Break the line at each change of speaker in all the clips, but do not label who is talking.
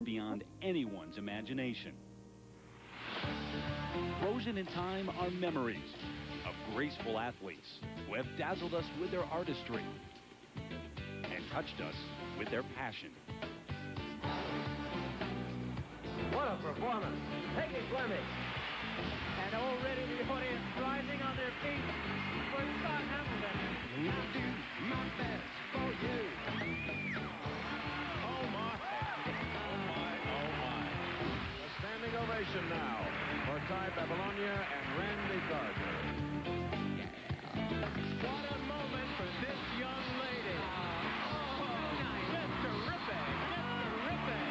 beyond anyone's imagination. Frozen in time are memories of graceful athletes who have dazzled us with their artistry and touched us with their passion.
What a performance. Peggy Fleming.
And already the audience rising on their feet for Scott Hamilton.
I'll do my best for you.
Oh, my. Oh, my. Oh, my. A standing ovation now for Ty Babylonia and Randy Gardner.
What a moment for this young lady. Just terrific. Just terrific.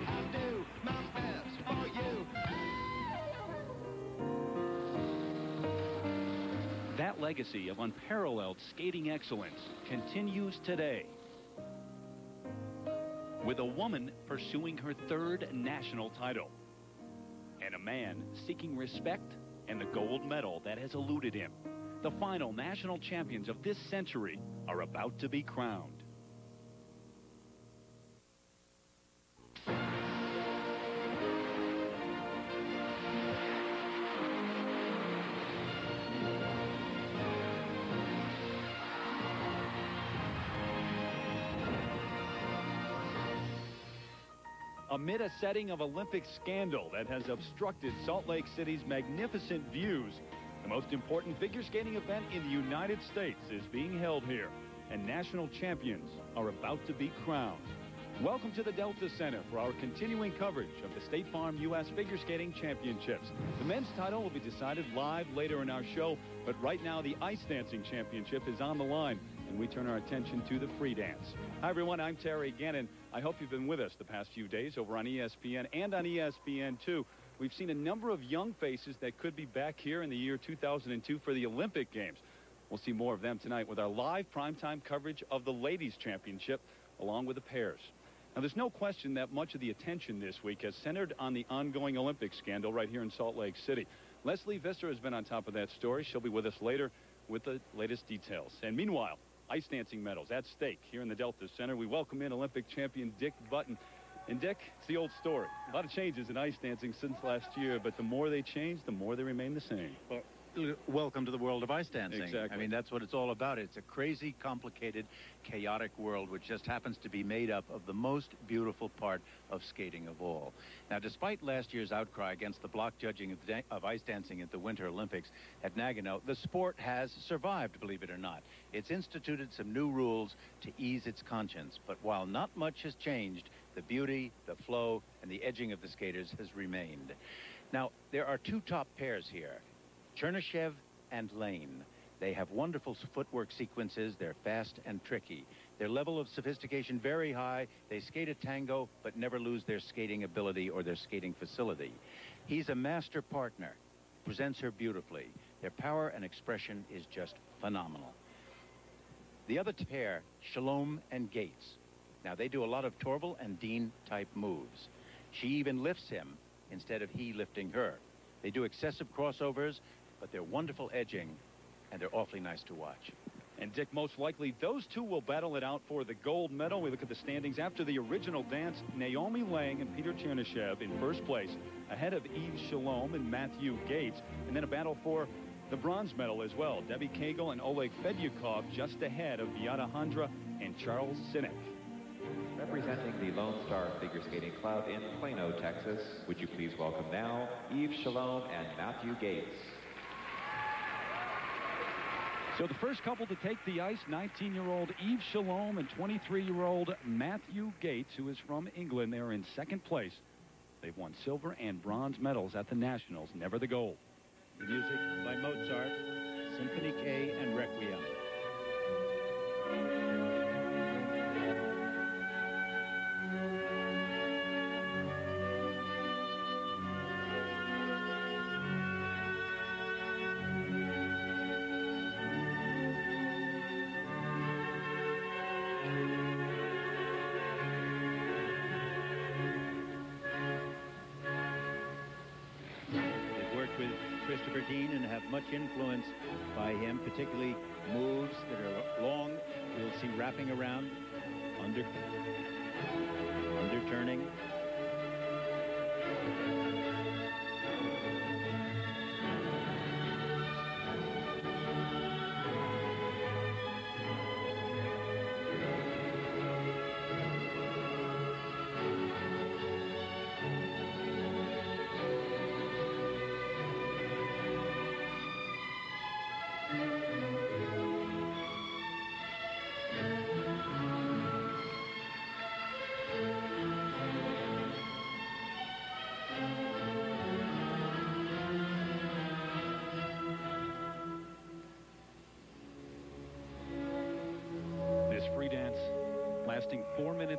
I'll do my best for you.
That legacy of unparalleled skating excellence continues today, with a woman pursuing her third national title and a man seeking respect and the gold medal that has eluded him. The final national champions of this century are about to be crowned. Amid a setting of Olympic scandal that has obstructed Salt Lake City's magnificent views, the most important figure skating event in the United States is being held here, and national champions are about to be crowned. Welcome to the Delta Center for our continuing coverage of the State Farm U.S. Figure Skating Championships. The men's title will be decided live later in our show, but right now the ice dancing championship is on the line, and we turn our attention to the free dance. Hi, everyone. I'm Terry Gannon. I hope you've been with us the past few days over on ESPN and on ESPN2. We've seen a number of young faces that could be back here in the year 2002 for the Olympic Games. We'll see more of them tonight with our live primetime coverage of the Ladies' Championship along with the pairs. Now, there's no question that much of the attention this week has centered on the ongoing Olympic scandal right here in Salt Lake City. Leslie Visser has been on top of that story. She'll be with us later with the latest details. And meanwhile, ice dancing medals at stake here in the Delta Center. We welcome in Olympic champion Dick Button. And Dick, it's the old story. A lot of changes in ice dancing since last year, but the more they change, the more they remain the same.
Well, welcome to the world of ice dancing.
Exactly.
I mean, that's what it's all about. It's a crazy, complicated, chaotic world which just happens to be made up of the most beautiful part of skating of all. Now, despite last year's outcry against the block judging of ice dancing at the Winter Olympics at Nagano, the sport has survived, believe it or not. It's instituted some new rules to ease its conscience, but while not much has changed, the beauty, the flow, and the edging of the skaters has remained. Now, there are two top pairs here, Chernyshев and Lane. They have wonderful footwork sequences. They're fast and tricky. Their level of sophistication very high. They skate a tango, but never lose their skating ability or their skating facility. He's a master partner, presents her beautifully. Their power and expression is just phenomenal. The other pair, Shalom and Gates. Now, they do a lot of Torval and Dean type moves. She even lifts him instead of he lifting her. They do excessive crossovers, but they're wonderful edging, and they're awfully nice to watch.
And Dick, most likely those two will battle it out for the gold medal. We look at the standings after the original dance. Naomi Lang and Peter Chernyshев in first place, ahead of Yves Shalom and Matthew Gates. And then a battle for the bronze medal as well. Debbie Cagle and Oleg Fedyukov just ahead of Beata Handra and Charles Sinek.
Representing the Lone Star Figure Skating Club in Plano, Texas, would you please welcome now Yves Shalom and Matthew Gates.
So the first couple to take the ice, 19-year-old Yves Shalom and 23-year-old Matthew Gates, who is from England. They're in second place. They've won silver and bronze medals at the Nationals, never the gold.
The music by Mozart, Symphony K and Requiem. With Christopher Dean and have much influence by him, particularly moves that are long. We'll see wrapping around, under turning,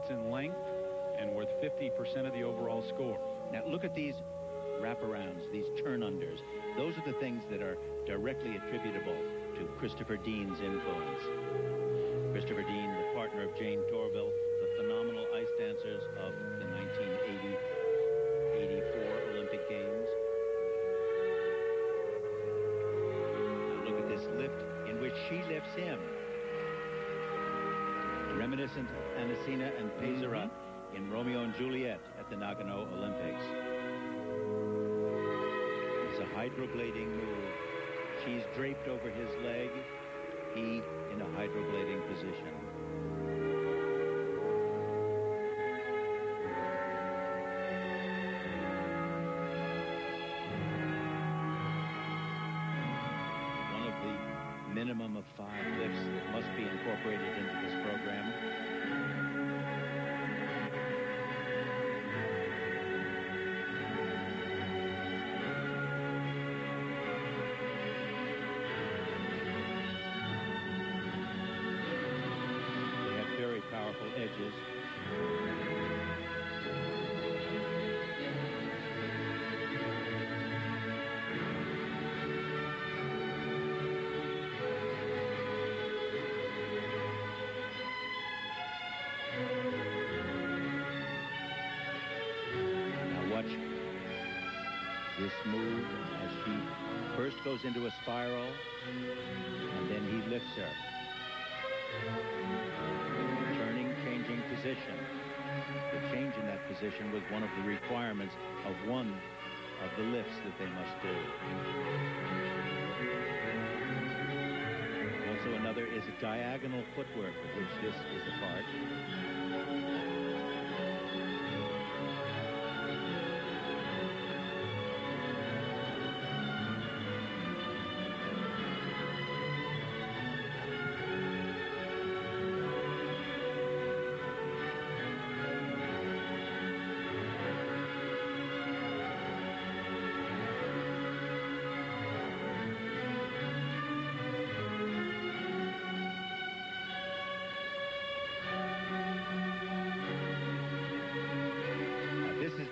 It's in length and worth 50% of the overall score.
Now, look at these wraparounds, these turn-unders. Those are the things that are directly attributable to Christopher Dean's influence. Christopher Dean, the partner of Jane Torville, the phenomenal ice dancers of the 1980-84 Olympic Games. Now look at this lift in which she lifts him. Reminiscent of Anasina and Pézerát in Romeo and Juliet at the Nagano Olympics. It's a hydroblading move. She's draped over his leg, he in a hydroblading position. One of the minimum of 5 lifts that must be incorporated into this program. Powerful edges. Now watch this move as she first goes into a spiral and then he lifts her. Changing position. The change in that position was one of the requirements of one of the lifts that they must do. Also another is a diagonal footwork, of which this is a part.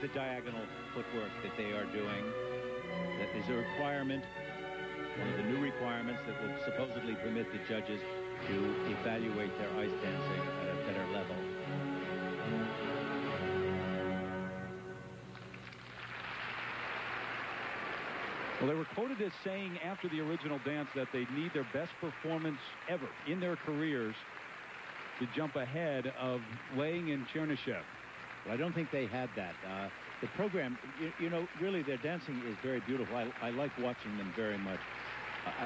The diagonal footwork that they are doing. That is a requirement, one of the new requirements that will supposedly permit the judges to evaluate their ice dancing at a better level.
Well, they were quoted as saying after the original dance that they need their best performance ever in their careers to jump ahead of Lang and Chernyshев.
Well, I don't think they had that. The program, you know, really their dancing is very beautiful. I like watching them very much.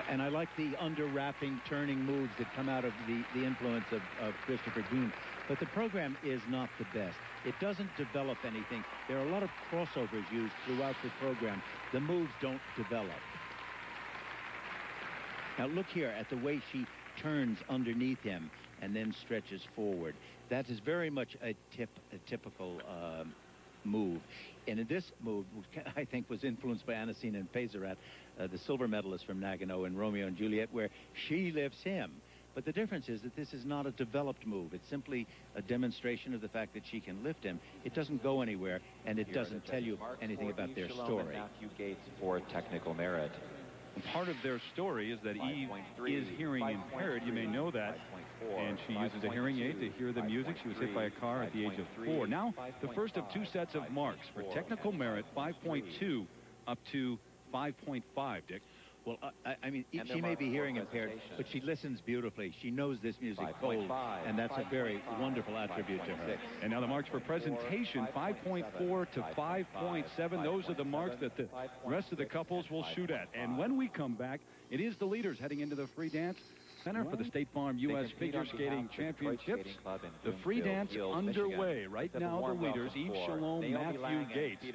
And I like the under-wrapping, turning moves that come out of the influence of Christopher Dean. But the program is not the best. It doesn't develop anything. There are a lot of crossovers used throughout the program. The moves don't develop. Now look here at the way she turns underneath him and then stretches forward. That is very much a typical move. And in this move, which I think was influenced by Anasina and Pézerát, the silver medalist from Nagano in Romeo and Juliet, where she lifts him. But the difference is that this is not a developed move. It's simply a demonstration of the fact that she can lift him. It doesn't go anywhere, and it doesn't tell you anything about their story.
Matthew Gates for technical merit.
Part of their story is that Eve is hearing impaired. You may know that. And she uses a hearing aid to hear the music. She was hit by a car at the age of 4. Now, the first of 2 sets of marks for technical merit, 5.2 up to 5.5, Dick.
Well, I mean, she may be hearing impaired, but she listens beautifully. She knows this music cold, and that's a very wonderful attribute to her.
And now the marks for presentation, 5.4 to 5.7. Those are the marks that the rest of the couples will shoot at. And when we come back, it is the leaders heading into the free dance center for the State Farm U.S. Figure Skating Championships. The free dance underway. Right now, the leaders, Yves Chalom, Matthew Gates.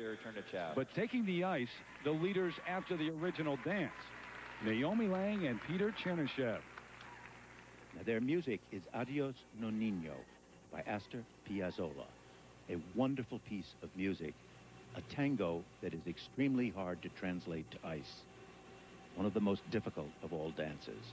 But taking the ice, the leaders after the original dance, Naomi Lang and Peter Chernyshев.
Now, their music is Adios Nonino by Astor Piazzolla. A wonderful piece of music, a tango that is extremely hard to translate to ice. One of the most difficult of all dances.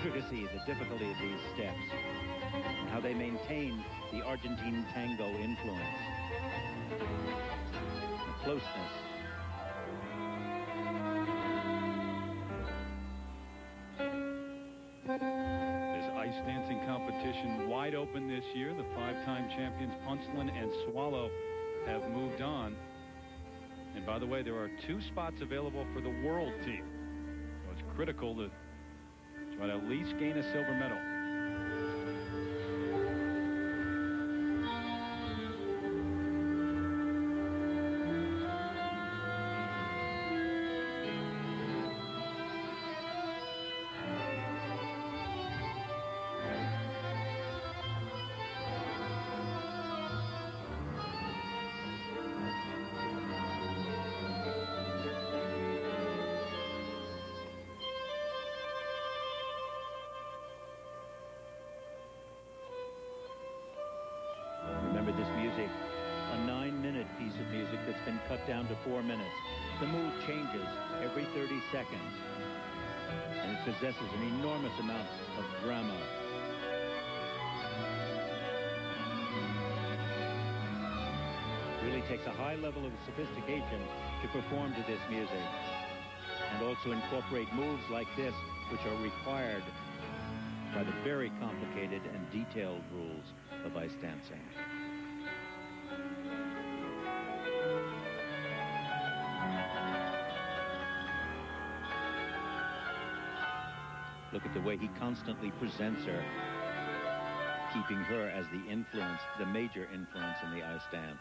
intricacy, the difficulty of these steps, and how they maintain the Argentine tango influence, the closeness.
This ice dancing competition wide open this year. The 5-time champions Punchline and Swallow have moved on. And by the way, there are 2 spots available for the world team. So it's critical to try to at least gain a silver medal. Remember this music, a 9-minute piece of music that's been cut down to 4 minutes. The move changes every 30 seconds, and it possesses an enormous amount of drama. Really takes a high level of sophistication to perform to this music, and also incorporate moves like this, which are required by the very complicated and detailed rules of ice dancing. Look at the way he constantly presents her, keeping her as the influence, the major influence in the ice dance.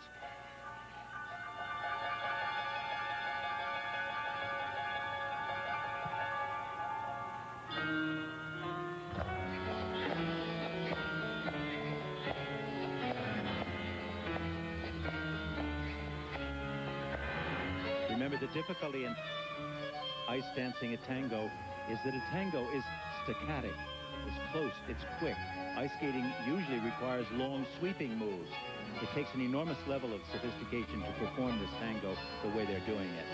Remember, the difficulty in ice dancing a tango is that a tango is staccato. It's close, it's quick. Ice skating usually requires long sweeping moves. It takes an enormous level of sophistication to perform this tango the way they're doing it.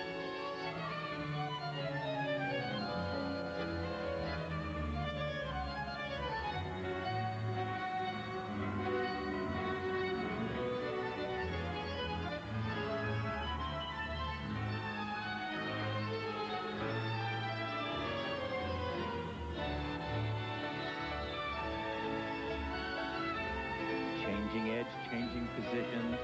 Changing edge, changing position.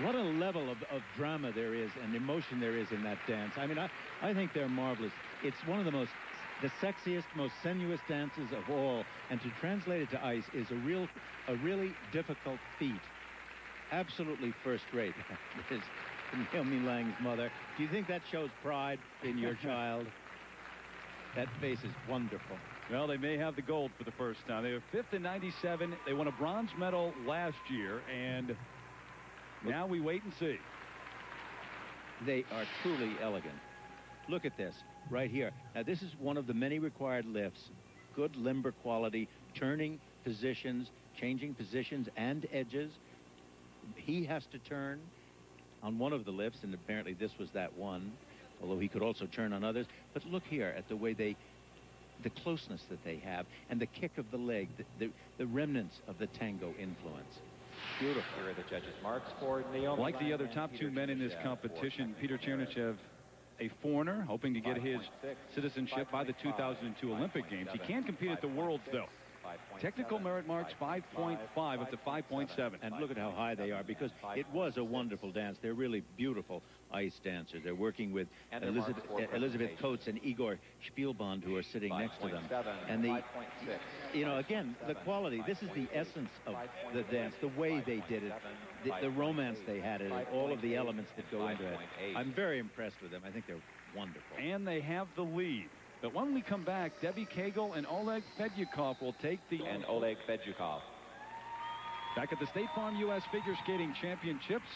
What a level of drama there is and emotion there is in that dance. I mean, I think they're marvelous. It's one of the sexiest, most sensuous dances of all. And to translate it to ice is a really difficult feat. Absolutely first rate. Is Naomi Lang's mother. Do you think that shows pride in your child? That face is wonderful. Well, they may have the gold for the first time. They were 5th in 97. They won a bronze medal last year, and now we wait and see.
They are truly elegant. Look at this right here. Now, this is one of the many required lifts. Good limber quality, turning positions, changing positions and edges. He has to turn on one of the lifts, and apparently this was that one, although he could also turn on others. But look here at the way the closeness that they have, and the kick of the leg, the remnants of the tango influence.
Beautiful. Here are the judges' marks for Naomi
Like the
Lang
other
and
top
Peter
2 men in this
Chernyshев.
competition, Peter Chernyshев, a foreigner, hoping to get his citizenship by the 2002 Olympic Games. He can compete at the Worlds, though. Technical merit marks 5.5 up to 5.7.
And look at how high they are, because it was a wonderful dance. They're really beautiful ice dancers. They're working with Elizabeth Coates and Igor Spielbond, who are sitting next to them. And again, the quality. This is the essence of the dance, the way they did it, the romance they had in it, all of the elements that go into it. I'm very impressed with them. I think they're wonderful.
And they have the lead. But when we come back, Debbie Cagle and Oleg Fedyukov will take the...
And Oleg Fedyukov.
Back at the State Farm U.S. Figure Skating Championships.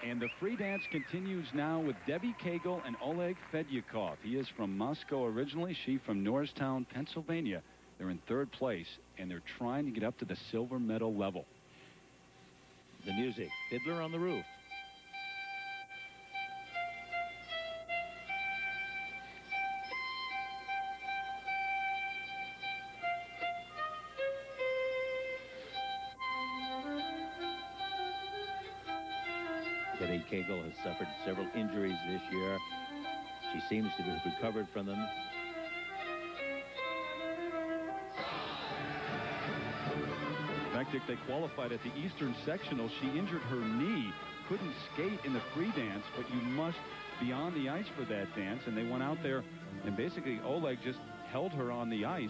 And the free dance continues now with Debbie Cagle and Oleg Fedyukov. He is from Moscow originally. She from Norristown, Pennsylvania. They're in third place, and they're trying to get up to the silver medal level.
The music, Fiddler on the Roof. Debbie Cagle has suffered several injuries this year. She seems to have recovered from them.
In fact, they qualified at the Eastern Sectional. She injured her knee, couldn't skate in the free dance, but you must be on the ice for that dance. And they went out there, and basically Oleg just held her on the ice,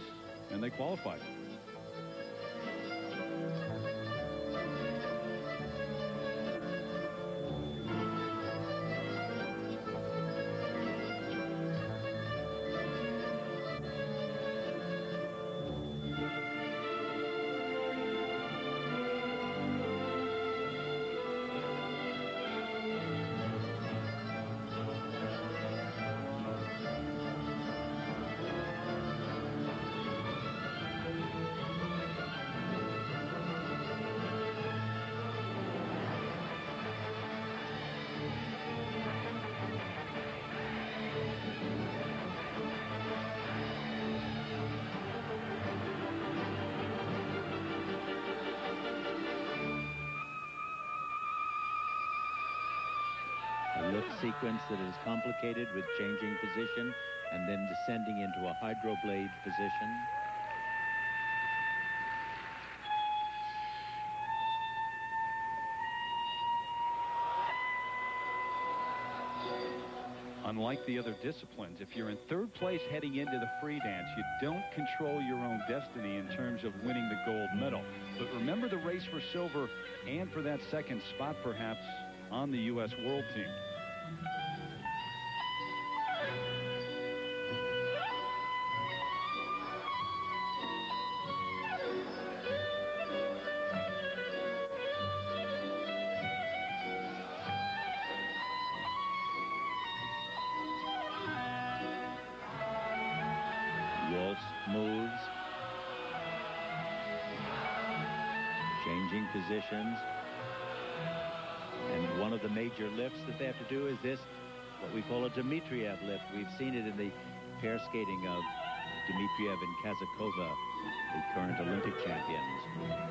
and they qualified.
Lift sequence that is complicated with changing position and then descending into a hydroblade position.
Unlike the other disciplines, if you're in third place heading into the free dance, you don't control your own destiny in terms of winning the gold medal. But remember the race for silver and for that second spot, perhaps, on the U.S. World Team.
Waltz moves. Changing positions. And one of the major lifts that they have to do is this, what we call a Dmitriev lift. We've seen it in the pair skating of Dmitriev and Kazakova, the current Olympic champions,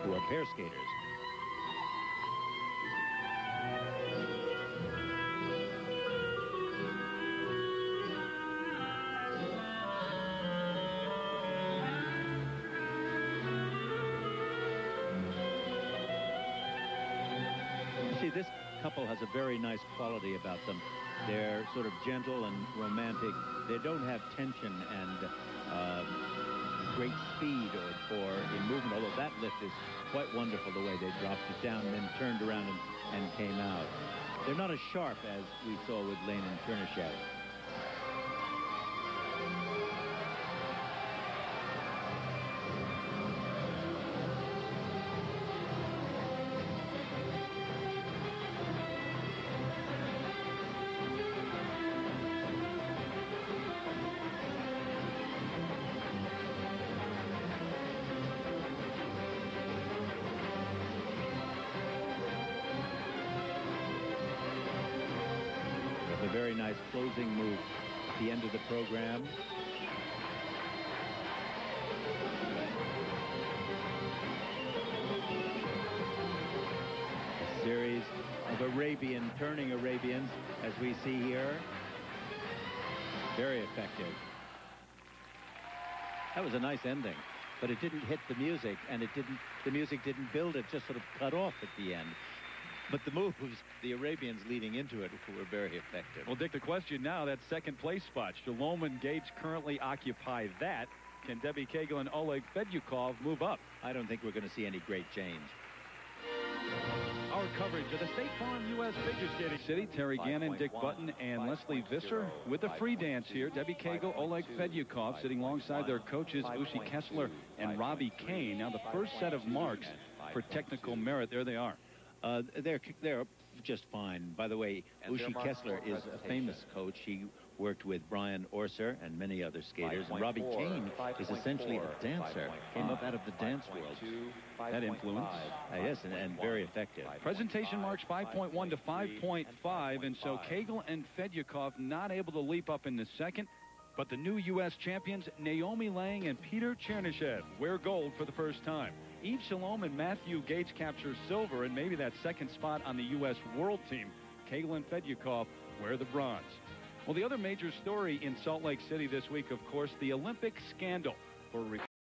who are pair skaters. This couple has a very nice quality about them. They're sort of gentle and romantic. They don't have tension and great speed or in movement, although that lift is quite wonderful, the way they dropped it down and then turned around and came out. They're not as sharp as we saw with Lane and Chernishev. A very nice closing move at the end of the program. A series of turning Arabians, as we see here. Very effective. That was a nice ending, but it didn't hit the music, and the music didn't build, it just sort of cut off at the end. But the moves, the Arabians leading into it, were very effective.
Well, Dick, the question now, that second place spot. Shalom and Gates currently occupy that. Can Debbie Cagle and Oleg Fedyukov move up?
I don't think we're going to see any great change.
our coverage of the State Farm U.S. Figure Skating City. Terry Gannon, Dick Button, and Leslie Visser with the free dance here. Debbie Cagle, Oleg Fedyukov sitting alongside their coaches Ushi Kessler and Robbie Kane. Now the first set of marks for technical merit. There they are.
They're just fine. By the way, Ushi Kessler is a famous coach. He worked with Brian Orser and many other skaters. And Robbie Kane is essentially a dancer. Came up out of the dance world.
That influence.
Yes, and very effective.
Presentation marks 5.1 to 5.5, and so Cagle and Fedyukov not able to leap up in the second. But the new U.S. champions, Naomi Lang and Peter Chernishev, wear gold for the first time. Yves Shalom and Matthew Gates capture silver and maybe that second spot on the U.S. World Team. Cagle and Fedyukov wear the bronze. Well, the other major story in Salt Lake City this week, of course, the Olympic scandal for